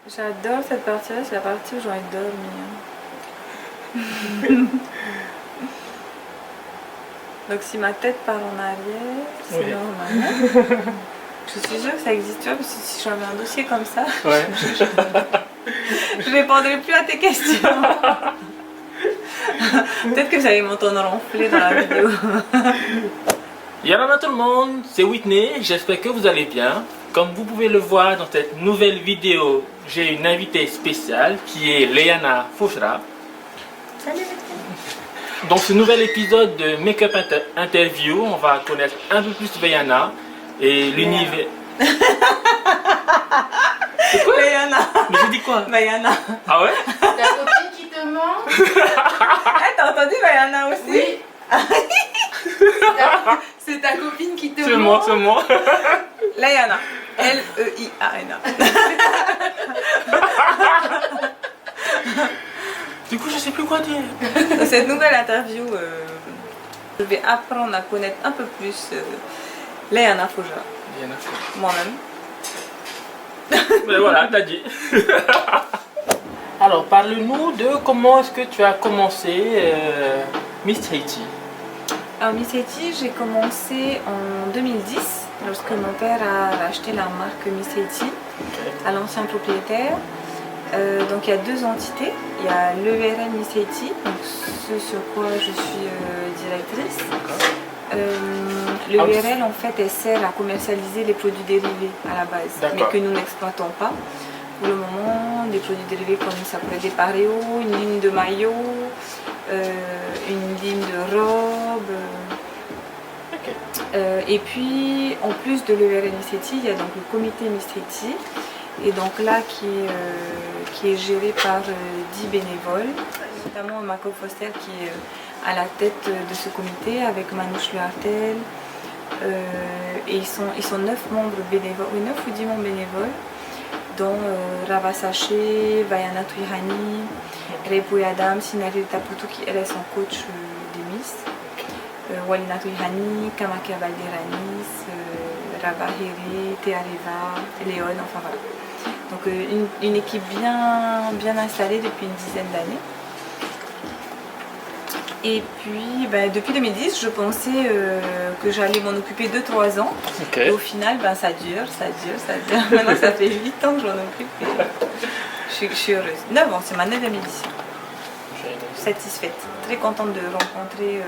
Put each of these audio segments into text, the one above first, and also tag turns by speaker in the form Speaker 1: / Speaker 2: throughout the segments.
Speaker 1: J'adore cette partie-là, c'est la partie où j'ai envie de dormir. Donc si ma tête part en arrière, c'est normal. Je suis sûre que ça existe, tu vois, parce que si j'avais un dossier comme ça,
Speaker 2: Ouais.
Speaker 1: je répondrai plus à tes questions. Peut-être que vous allez m'entendre ronfler dans la vidéo.
Speaker 2: Yalala tout le monde, c'est Whitney, j'espère que vous allez bien. Comme vous pouvez le voir dans cette nouvelle vidéo, j'ai une invitée spéciale qui est Léana Fouchra.
Speaker 1: Salut Whitney.
Speaker 2: Dans ce nouvel épisode de Make-up Interview, on va connaître un peu plus Léana et l'univers... C'est quoi
Speaker 1: Léana.
Speaker 2: Mais j'ai dit quoi?
Speaker 1: Léana.
Speaker 2: Ah ouais?
Speaker 3: Ta copine qui te ment?
Speaker 1: T'as entendu Léana aussi?
Speaker 3: Oui. C'est ta copine qui te ment?
Speaker 2: C'est moi, c'est moi.
Speaker 1: Léana. L-E-I-A-N-A.
Speaker 2: Du coup, je sais plus quoi dire.
Speaker 1: Dans cette nouvelle interview, je vais apprendre à connaître un peu plus Léana Fouchra.
Speaker 2: Léana Fouchra.
Speaker 1: Moi-même.
Speaker 2: Mais voilà, t'as dit. Alors, parle-nous de comment est-ce que tu as commencé Miss Haiti.
Speaker 1: Alors Miss Haiti, j'ai commencé en 2010 lorsque mon père a racheté la marque Miss Haiti à l'ancien propriétaire. Donc il y a deux entités, il y a l'EURL Miss Haiti, donc ce sur quoi je suis directrice. L'EURL en fait elle sert à commercialiser les produits dérivés à la base, mais que nous n'exploitons pas. Pour le moment, des produits dérivés comme ça pourrait être des paréos, une ligne de maillots, une ligne de robes. Et puis en plus de l'EURL Miss Haiti, il y a donc le comité Miss Haiti. Et donc là qui est géré par 10 bénévoles, notamment Marco Foster qui est à la tête de ce comité avec Manouche Luartel. Et ils sont 9 membres bénévoles, 9 ou 10 membres bénévoles, dont Rava Saché, Vaiana Tuihani, Repouy Adam, Sinari Taputu qui elle est son coach des Miss, Walina Tuihani, Kamakia Valderanis, Rava Hiri, Teareva, Léon, enfin voilà. Donc une équipe bien installée depuis une dizaine d'années. Et puis depuis 2010, je pensais que j'allais m'en occuper 2-3 ans. Et au final, ça dure. Maintenant, ça fait 8 ans que j'en occupe et je suis heureuse. 9 ans, c'est ma 9e édition. Satisfaite, très contente de rencontrer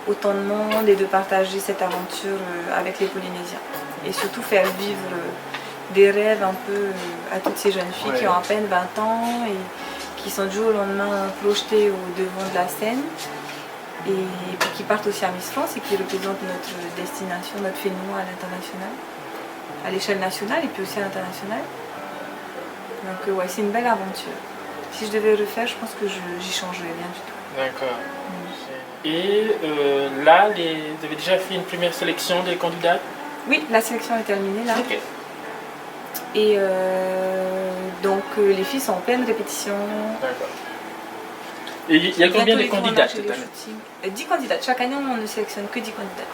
Speaker 1: autant de monde et de partager cette aventure avec les Polynésiens. Et surtout faire vivre des rêves un peu à toutes ces jeunes filles qui ont à peine 20 ans et qui sont du jour au lendemain projetées au devant de la scène et puis qui partent aussi à Miss France et qui représentent notre destination, notre phénomène à l'international, à l'échelle nationale et puis aussi à l'international. Donc ouais, c'est une belle aventure. Si je devais refaire, je pense que j'y changerais rien du tout.
Speaker 2: D'accord. Et là, vous avez déjà fait une première sélection des candidates?
Speaker 1: Oui, la sélection est terminée là. Et donc les filles sont en pleine répétition.
Speaker 2: D'accord. Et il y a combien de candidates cette année?
Speaker 1: 10 candidates. Chaque année on ne sélectionne que 10 candidates.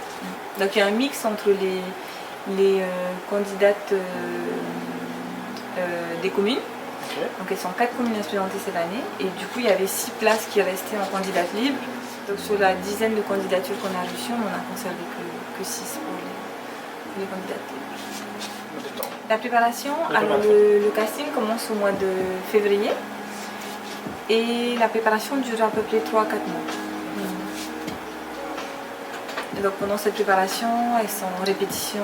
Speaker 1: Donc il y a un mix entre les candidates des communes. Donc elles sont 4 communes à se présenter cette année. Et du coup il y avait 6 places qui restaient en candidates libres. Donc sur la dizaine de candidatures qu'on a reçues, on n'a conservé que 6 pour les candidates libres. La préparation, alors le casting commence au mois de février et la préparation dure à peu près 3-4 mois. Et donc pendant cette préparation, elles sont en répétition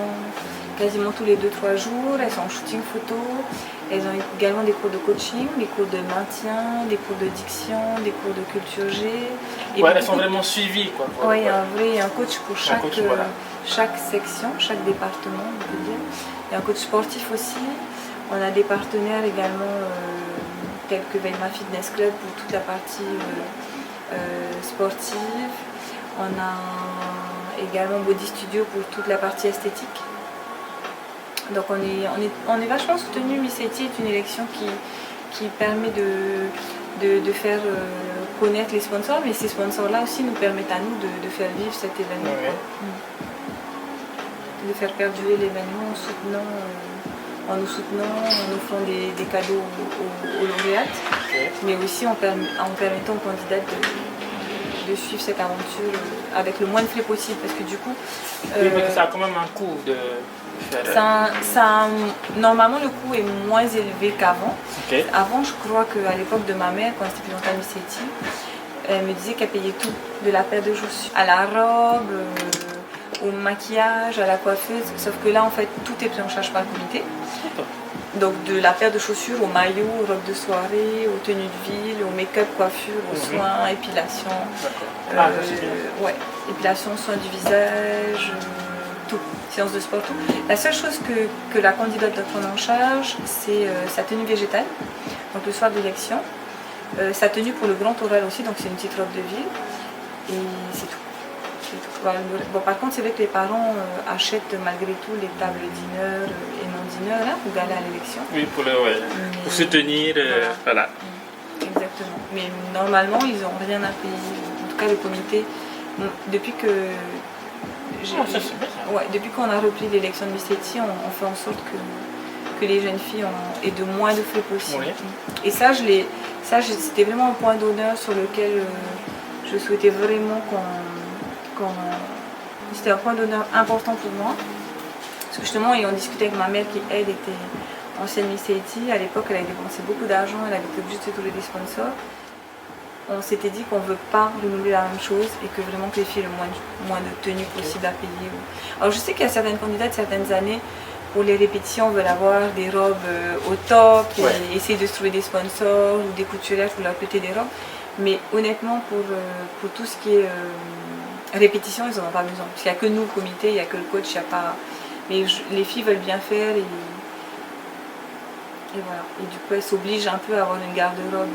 Speaker 1: quasiment tous les 2-3 jours, elles sont en shooting photo, elles ont également des cours de coaching, des cours de maintien, des cours de diction, des cours de culture G. Et
Speaker 2: elles sont vraiment suivies quoi.
Speaker 1: Oui, il y a un coach pour chaque section, chaque département on peut dire. Il y a un coach sportif aussi. On a des partenaires également tels que Velma Fitness Club pour toute la partie sportive. On a également Body Studio pour toute la partie esthétique. Donc on est vachement soutenu. Miss Haiti est une élection qui permet de faire connaître les sponsors, mais ces sponsors-là aussi nous permettent à nous de faire vivre cet événement. De faire perdurer l'événement en soutenant en nous soutenant, en offrant des cadeaux aux lauréates, mais aussi en permettant aux candidates de suivre cette aventure avec le moins de frais possible, parce que du coup...
Speaker 2: oui, mais ça a quand même un coût de faire...
Speaker 1: Normalement, le coût est moins élevé qu'avant.
Speaker 2: Okay.
Speaker 1: Avant, je crois qu'à l'époque de ma mère, quand elle était présentée à Miss Haiti, elle me disait qu'elle payait tout, de la paire de chaussures à la robe, au maquillage, à la coiffeuse, sauf que là, en fait, tout est pris en charge par le comité. Donc de la paire de chaussures au maillot, aux robes de soirée, aux tenues de ville, au make-up, coiffure, aux soins, épilation. Ouais, épilation, soins du visage, tout, séance de sport, tout. La seule chose que la candidate doit prendre en charge, c'est sa tenue végétale, donc le soir de l'élection. Sa tenue pour le grand oral aussi, donc c'est une petite robe de ville. Et c'est tout. Bon, par contre, c'est vrai que les parents achètent malgré tout les tables dîneurs et non-dîneurs là, pour gagner à l'élection.
Speaker 2: Oui, pour soutenir. Voilà.
Speaker 1: Exactement. Mais normalement, ils n'ont rien à payer. En tout cas, le comité, depuis que depuis qu'on a repris l'élection de Miss Haiti, on fait en sorte que les jeunes filles aient de moins de frais possible. Oui. Et ça, c'était vraiment un point d'honneur sur lequel je souhaitais vraiment c'était un point d'honneur important pour moi. Parce que justement, ayant discuté avec ma mère qui, elle, était ancienne Miss Haiti, à l'époque, elle avait dépensé beaucoup d'argent, elle avait été obligée de trouver des sponsors. On s'était dit qu'on ne veut pas renouveler la même chose et que vraiment que les filles aient le moins de tenues possible à payer. Alors je sais qu'il y a certaines candidates, certaines années, pour les répétitions, veulent avoir des robes au top et essayer de se trouver des sponsors ou des couturières pour leur prêter des robes. Mais honnêtement, pour tout ce qui est répétition, ils n'en ont pas besoin. Parce qu'il n'y a que nous, le comité, il n'y a que le coach, il n'y a pas... Mais les filles veulent bien faire et voilà. Et du coup, elles s'obligent un peu à avoir une garde-robe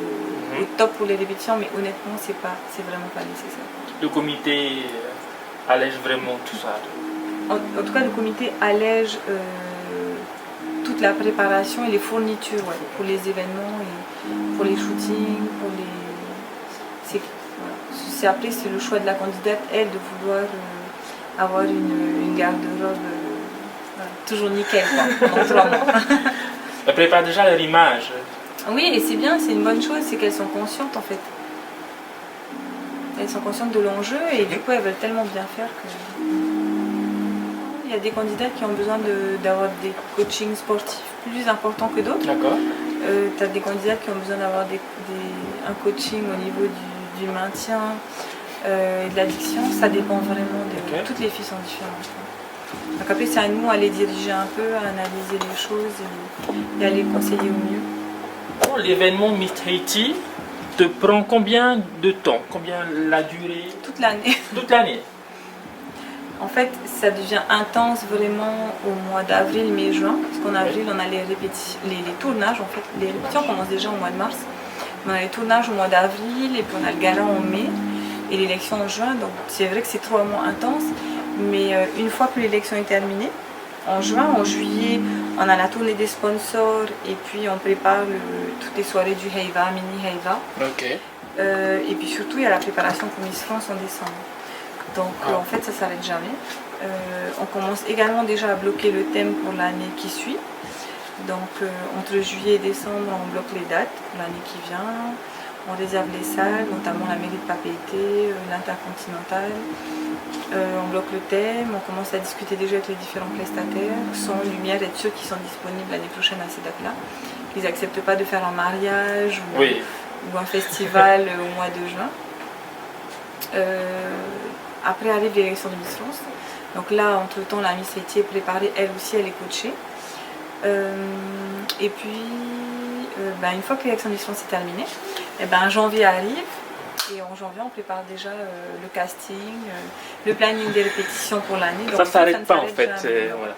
Speaker 1: au top pour les répétitions, mais honnêtement, c'est vraiment pas nécessaire.
Speaker 2: Le comité allège vraiment tout ça?
Speaker 1: En tout cas, le comité allège toute la préparation et les fournitures pour les événements et pour les shootings, pour les... Après, c'est le choix de la candidate, elle, de vouloir avoir une garde-robe toujours nickel, pendant 3 mois.
Speaker 2: Elle prépare déjà leur image.
Speaker 1: Oui, et c'est bien, c'est une bonne chose, c'est qu'elles sont conscientes en fait. Elles sont conscientes de l'enjeu et du coup, elles veulent tellement bien faire que... Il y a des candidates qui ont besoin d'avoir des coachings sportifs plus importants que d'autres.
Speaker 2: D'accord.
Speaker 1: Tu as des candidates qui ont besoin d'avoir un coaching au niveau du maintien et de l'addiction. Ça dépend vraiment toutes les filles sont différentes. Donc après, c'est à nous à les diriger un peu, à analyser les choses et à les conseiller au mieux.
Speaker 2: Bon, l'événement Miss Haiti te prend combien de temps? Combien la durée?
Speaker 1: Toute l'année.
Speaker 2: Toute l'année.
Speaker 1: En fait, ça devient intense vraiment au mois d'avril, mai, juin. Parce qu'en avril, on a les tournages. En fait, les répétitions commencent déjà au mois de mars. On a les tournages au mois d'avril et puis on a le gala en mai et l'élection en juin. Donc c'est vrai que c'est 3 mois intenses. Mais une fois que l'élection est terminée, en juin, en juillet, on a la tournée des sponsors et puis on prépare toutes les soirées du Heiva, mini Heiva.
Speaker 2: Okay.
Speaker 1: Et puis surtout, il y a la préparation pour Miss France en décembre. Donc en fait, ça ne s'arrête jamais. On commence également déjà à bloquer le thème pour l'année qui suit. Donc entre juillet et décembre, on bloque les dates pour l'année qui vient. On réserve les salles, notamment la mairie de Papeete, l'Intercontinental. On bloque le thème, on commence à discuter déjà avec les différents prestataires, son, lumière, être sûr qu'ils sont disponibles l'année prochaine à ces dates-là. Qu'ils n'acceptent pas de faire un mariage ou un festival au mois de juin. Après arrive l'élection de Miss France. Donc là, entre-temps, la Miss Haiti est préparée, elle aussi, elle est coachée. Et puis, une fois que l'élection de Miss France est terminée, janvier arrive. Et en janvier, on prépare déjà le casting, le planning des répétitions pour l'année.
Speaker 2: Ça ne s'arrête pas en fait. Voilà.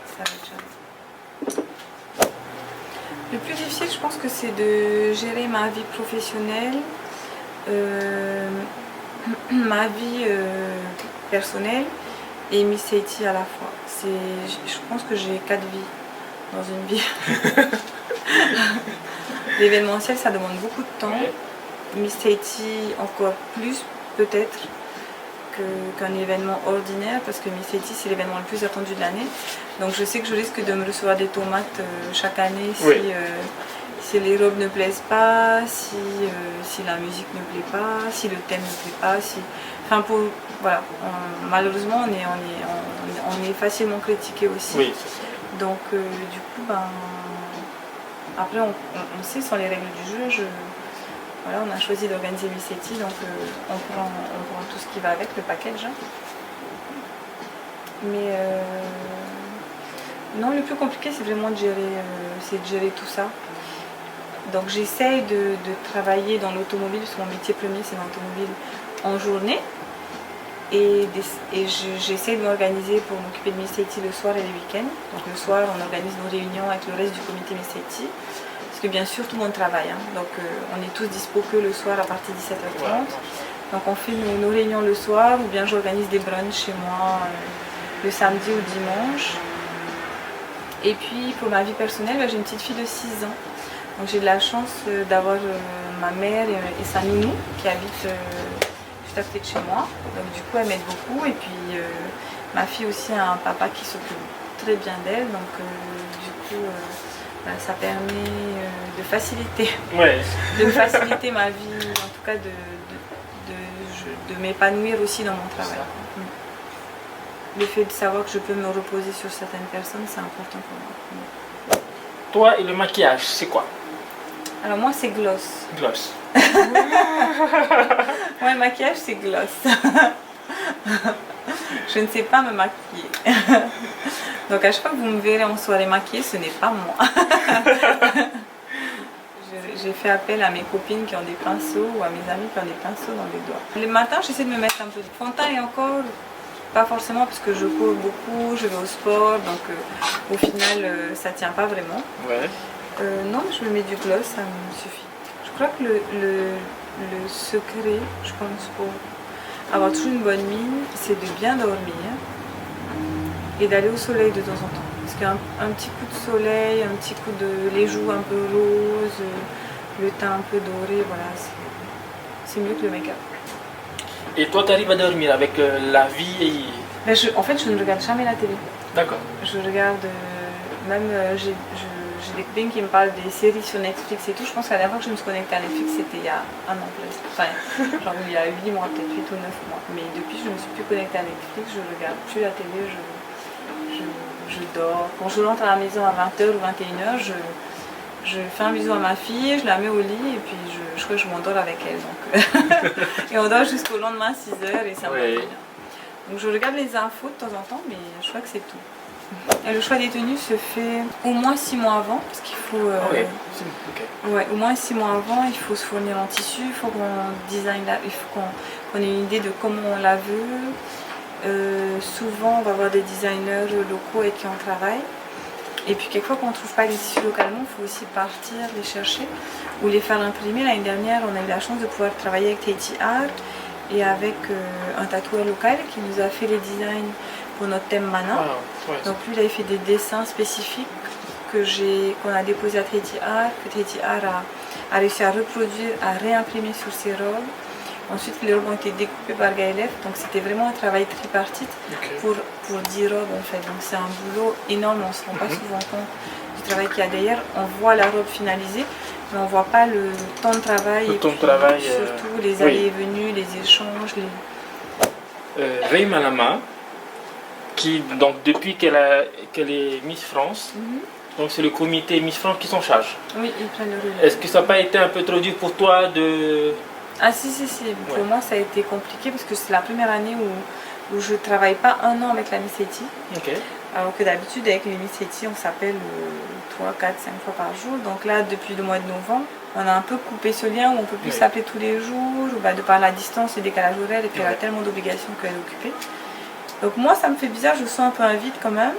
Speaker 1: Le plus difficile, je pense que c'est de gérer ma vie professionnelle, ma vie personnelle et Miss Haiti à la fois. Je pense que j'ai 4 vies dans une vie. L'événementiel, ça demande beaucoup de temps. Miss Haiti encore plus peut-être qu'un événement ordinaire, parce que Miss Haiti c'est l'événement le plus attendu de l'année. Donc je sais que je risque de me recevoir des tomates chaque année si les robes ne plaisent pas, si la musique ne plaît pas, si le thème ne plaît pas. Enfin voilà, malheureusement on est facilement critiqué aussi.
Speaker 2: Oui.
Speaker 1: Donc du coup, après on sait, sans les règles du jeu, voilà, on a choisi d'organiser Miss Haiti, donc on prend tout ce qui va avec, le package. Mais non, le plus compliqué c'est vraiment de gérer tout ça. Donc j'essaye de travailler dans l'automobile, parce que mon métier premier c'est dans l'automobile, en journée. Et j'essaie de m'organiser pour m'occuper de Miss Haiti le soir et les week-ends. Donc le soir, on organise nos réunions avec le reste du comité Miss Haiti. Parce que bien sûr, tout le monde travaille. Donc on est tous dispo que le soir à partir de 17h30. Donc on fait nos réunions le soir, ou bien j'organise des brunchs chez moi le samedi ou le dimanche. Et puis pour ma vie personnelle, j'ai une petite fille de 6 ans. Donc j'ai de la chance d'avoir ma mère et sa nounou qui habitent à côté de chez moi, donc du coup elle m'aide beaucoup, et puis ma fille aussi a un papa qui s'occupe très bien d'elle, donc du coup ça permet de faciliter ma vie, en tout cas de m'épanouir aussi dans mon travail. Le fait de savoir que je peux me reposer sur certaines personnes, c'est important pour moi.
Speaker 2: Toi et le maquillage, c'est quoi?
Speaker 1: Alors moi c'est gloss.
Speaker 2: Gloss.
Speaker 1: Ouais, le maquillage c'est gloss. Je ne sais pas me maquiller. Donc à chaque fois que vous me verrez en soirée maquillée, ce n'est pas moi. J'ai fait appel à mes copines qui ont des pinceaux, ou à mes amis qui ont des pinceaux dans les doigts. Le matin, j'essaie de me mettre un peu de fond de teint, et encore pas forcément parce que je cours beaucoup, je vais au sport, donc au final ça tient pas vraiment.
Speaker 2: Ouais.
Speaker 1: Non, je me mets du gloss, ça me suffit. Je crois que le secret, je pense, pour avoir toujours une bonne mine, c'est de bien dormir et d'aller au soleil de temps en temps. Parce qu'un petit coup de soleil, un petit coup de les joues un peu roses, le teint un peu doré, voilà, c'est mieux que le make-up.
Speaker 2: Et toi, tu arrives à dormir avec la vie et...
Speaker 1: Mais en fait, je ne regarde jamais la télé.
Speaker 2: D'accord.
Speaker 1: Je regarde, même j'ai des copines qui me parlent des séries sur Netflix et tout. Je pense que la dernière fois que je me suis connectée à Netflix, c'était il y a un an plus. Enfin, genre il y a 8 mois, peut-être 8 ou 9 mois. Mais depuis, je ne me suis plus connectée à Netflix, je ne regarde plus la télé, je dors. Quand je rentre à la maison à 20h ou 21h, je fais un bisou à ma fille, je la mets au lit et puis je crois que je m'endors avec elle. Donc, et on dort jusqu'au lendemain à 6h et ça me va bien. Donc je regarde les infos de temps en temps, mais je crois que c'est tout. Et le choix des tenues se fait au moins 6 mois avant, parce qu'il faut... ouais, au moins 6 mois avant, il faut se fournir en tissu, il faut qu'on design, il faut qu'on ait une idée de comment on la veut. Souvent, on va avoir des designers locaux avec qui on travaille. Et puis quelquefois, quand on ne trouve pas les tissus localement, il faut aussi partir les chercher ou les faire imprimer. L'année dernière, on a eu la chance de pouvoir travailler avec Tahiti Art et avec un tatoueur local qui nous a fait les designs pour notre thème Mana. Donc lui, il avait fait des dessins spécifiques qu'on a déposés à Tahiti Art, que Tahiti Art a réussi à reproduire, à réimprimer sur ses robes. Ensuite, les robes ont été découpées par Gaëlef, donc c'était vraiment un travail tripartite pour 10 robes en fait. Donc c'est un boulot énorme, on ne se rend pas souvent compte du travail qu'il y a derrière. On voit la robe finalisée, mais on ne voit pas le temps de travail, surtout les allées et venues, les échanges.
Speaker 2: Rei Malama, qui donc depuis qu'elle est Miss France, donc c'est le comité Miss France qui s'en charge.
Speaker 1: Oui, ils prennent le relais.
Speaker 2: Est-ce que ça n'a pas été un peu trop dur pour toi de...
Speaker 1: Ah si. Pour moi ça a été compliqué parce que c'est la première année où je ne travaille pas un an avec la Miss Haiti. Alors que d'habitude avec les Miss Haiti on s'appelle 3, 4, 5 fois par jour. Donc là depuis le mois de novembre on a un peu coupé ce lien où on ne peut plus s'appeler tous les jours, de par la distance et le décalage horaire et qu'elle a tellement d'obligations qu'elle est occupée. Donc moi ça me fait bizarre, je sens un peu un vide quand même.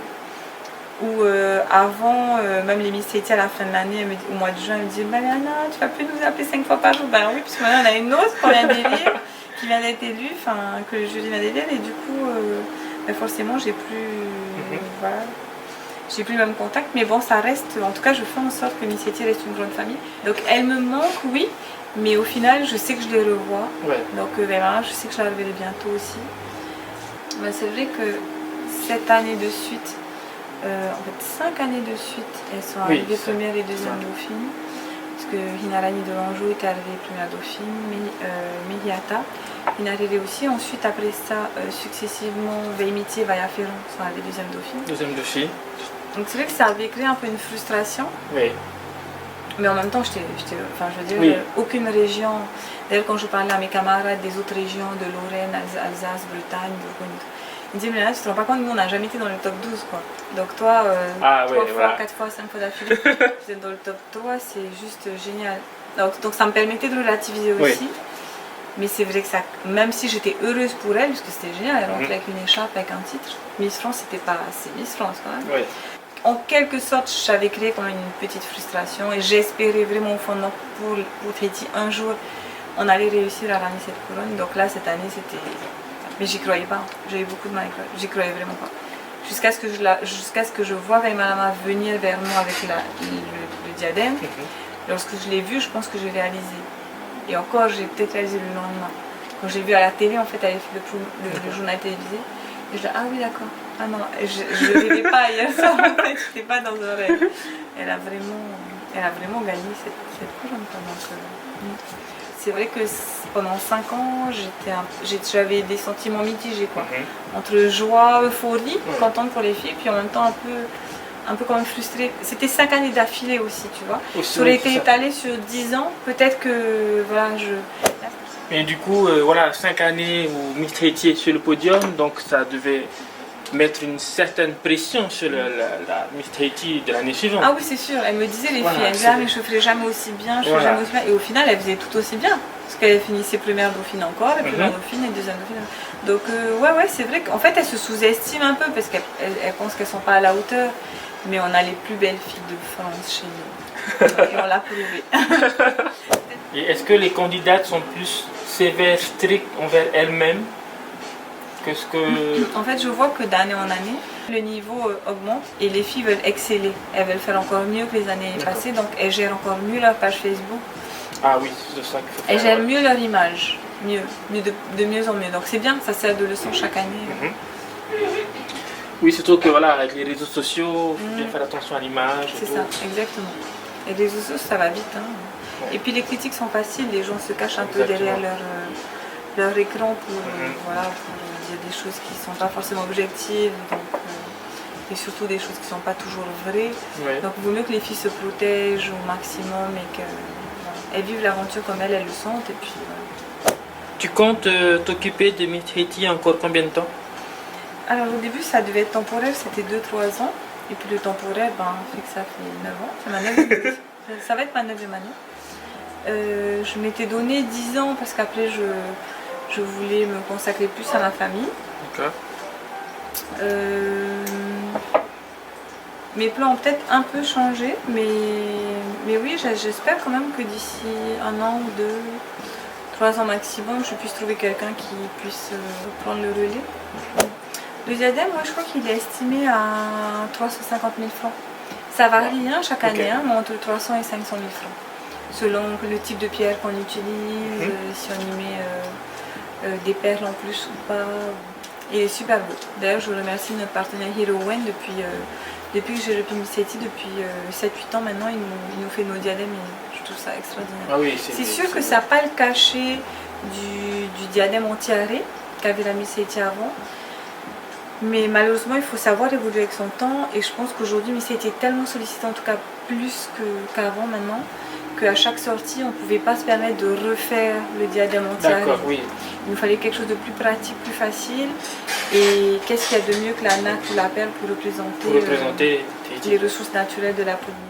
Speaker 1: Où avant, même les Miss Haiti à la fin de l'année, au mois de juin, elle me disait bah, Léana, tu vas plus nous appeler 5 fois par jour. Ben oui, parce que maintenant on a une autre qu'on vient d'élire, qui vient d'être élue, que le jury vient d'élire, et du coup, forcément, j'ai plus, voilà, j'ai plus le même contact. Mais bon, ça reste, en tout cas, je fais en sorte que Miss Haiti reste une grande famille. Donc elle me manque, oui, mais au final, je sais que je les revois. Donc je sais que je la reverrai bientôt aussi. Ben, c'est vrai que cette année de suite, en fait 5 années de suite, elles sont arrivées première et deuxième dauphine. Parce que Hinarani de l'Anjou est arrivée première dauphine, Mihiata est arrivée aussi. Ensuite, après ça, successivement, Veimiti et Vayaferon sont arrivées deuxième dauphine.
Speaker 2: Deuxième dauphine.
Speaker 1: Donc c'est vrai que ça avait créé un peu une frustration.
Speaker 2: Oui.
Speaker 1: Mais en même temps, je veux dire, aucune région. D'ailleurs, quand je parlais à mes camarades des autres régions, de Lorraine, Alsace, Bretagne, Bourgogne, ils me disaient, mais là, tu te rends pas compte, nous, on n'a jamais été dans le top 12, quoi. Donc toi, 3 fois, 4 fois, 5 fois d'affilée, vous êtes dans le top 3, c'est juste génial. Donc ça me permettait de relativiser aussi. Oui. Mais c'est vrai que ça, même si j'étais heureuse pour elle, parce que c'était génial, elle rentrait avec une écharpe, avec un titre, Miss France, c'était pas assez Miss France quand même. Oui. En quelque sorte, j'avais créé quand même une petite frustration et j'espérais vraiment au fond de moi pour Tahiti un jour, on allait réussir à ramener cette couronne. Donc là, cette année, c'était... Mais j'y croyais pas, j'avais beaucoup de mal à y croire, j'y croyais vraiment pas. Jusqu'à ce que je vois Vaimalama venir vers moi avec le diadème, lorsque je l'ai vu, je pense que j'ai réalisé. Et encore, j'ai peut-être réalisé le lendemain. Quand j'ai vu à la télé, en fait, elle avait fait le journal télévisé. Et je dis, ah oui, d'accord. Ah non, je ne rêvais pas hier soir, en fait, je n'étais pas dans un rêve. Elle a vraiment gagné cette couronne. C'est vrai que pendant 5 ans, j'avais des sentiments mitigés, quoi. Entre joie, euphorie, contente pour les filles, puis en même temps un peu quand même frustrée. C'était 5 années d'affilée aussi, tu vois. Ça aurait été étalé sur 10 ans, peut-être que, voilà,
Speaker 2: Mais du coup, voilà, 5 années où Miss Tahiti est sur le podium, donc ça devait mettre une certaine pression sur la Miss Tahiti de l'année suivante.
Speaker 1: Ah oui, c'est sûr. Elle me disait, les filles, elle disait, mais je ferai jamais aussi bien, je ferai jamais aussi bien. Et au final, elle faisait tout aussi bien. Parce qu'elle finissait première dauphine encore, et première dauphine et deuxième dauphine. Donc, ouais, c'est vrai qu'en fait, elle se sous-estime un peu, parce qu'elle pense qu'elles sont pas à la hauteur. Mais on a les plus belles filles de France chez nous. Et on l'a prouvé.
Speaker 2: Et est-ce que les candidates sont plus sévères, strictes envers elles-mêmes que ce que...
Speaker 1: En fait, je vois que d'année en année, le niveau augmente et les filles veulent exceller. Elles veulent faire encore mieux que les années passées, donc elles gèrent encore mieux leur page Facebook.
Speaker 2: Ah oui, c'est ça qu'il faut faire.
Speaker 1: Elles gèrent mieux leur image, de mieux en mieux. Donc c'est bien, ça sert de leçon chaque année.
Speaker 2: Oui, surtout que voilà, avec les réseaux sociaux, il faut bien faire attention à l'image.
Speaker 1: C'est ça, exactement. Et les réseaux sociaux, ça va vite. Hein. Et puis les critiques sont faciles, les gens se cachent un peu derrière leur écran pour dire des choses qui ne sont pas forcément objectives, donc, et surtout des choses qui ne sont pas toujours vraies. Donc il vaut mieux que les filles se protègent au maximum et qu'elles vivent l'aventure comme elles le sentent. Et puis,
Speaker 2: Tu comptes t'occuper de Miss Tahiti encore combien de temps?
Speaker 1: Alors au début ça devait être temporaire, c'était 2-3 ans. Et puis le temporaire, fait que ça fait 9 ans. C'est ma 9e année. Ça va être ma 9e année. Je m'étais donné 10 ans parce qu'après je voulais me consacrer plus à ma famille. Mes plans ont peut-être un peu changé, mais oui, j'espère quand même que d'ici 1 an ou 2, 3 ans maximum, je puisse trouver quelqu'un qui puisse prendre le relais. Le diadème, moi je crois qu'il est estimé à 350 000 francs. Ça varie chaque année, mais entre 300 et 500 000 francs. Selon le type de pierre qu'on utilise, si on y met des perles en plus ou pas. Il est super beau. D'ailleurs, je remercie notre partenaire Herowen depuis que j'ai repris Miss Tahiti, depuis 7-8 ans maintenant, il nous fait nos diadèmes et je trouve ça extraordinaire.
Speaker 2: Ah oui,
Speaker 1: c'est sûr que ça n'a pas le cachet du diadème en tiare qu'avait la Miss Tahiti avant. Mais malheureusement, il faut savoir évoluer avec son temps et je pense qu'aujourd'hui, Miss Tahiti est tellement sollicité, en tout cas plus qu'avant maintenant, qu'à chaque sortie, on ne pouvait pas se permettre de refaire le diadème en tiare.
Speaker 2: D'accord, oui.
Speaker 1: Il nous fallait quelque chose de plus pratique, plus facile. Et qu'est-ce qu'il y a de mieux que la nacre ou la perle pour représenter les ressources naturelles de la Polynésie.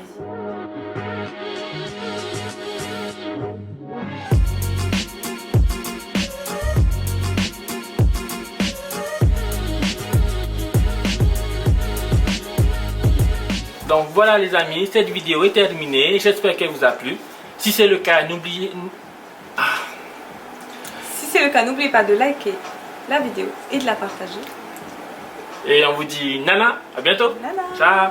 Speaker 2: Donc voilà les amis, cette vidéo est terminée, j'espère qu'elle vous a plu. Si c'est le cas, n'oubliez...
Speaker 1: Si c'est le cas, n'oubliez pas de liker la vidéo et de la partager.
Speaker 2: Et on vous dit nana, à bientôt.
Speaker 1: Nana.
Speaker 2: Ciao.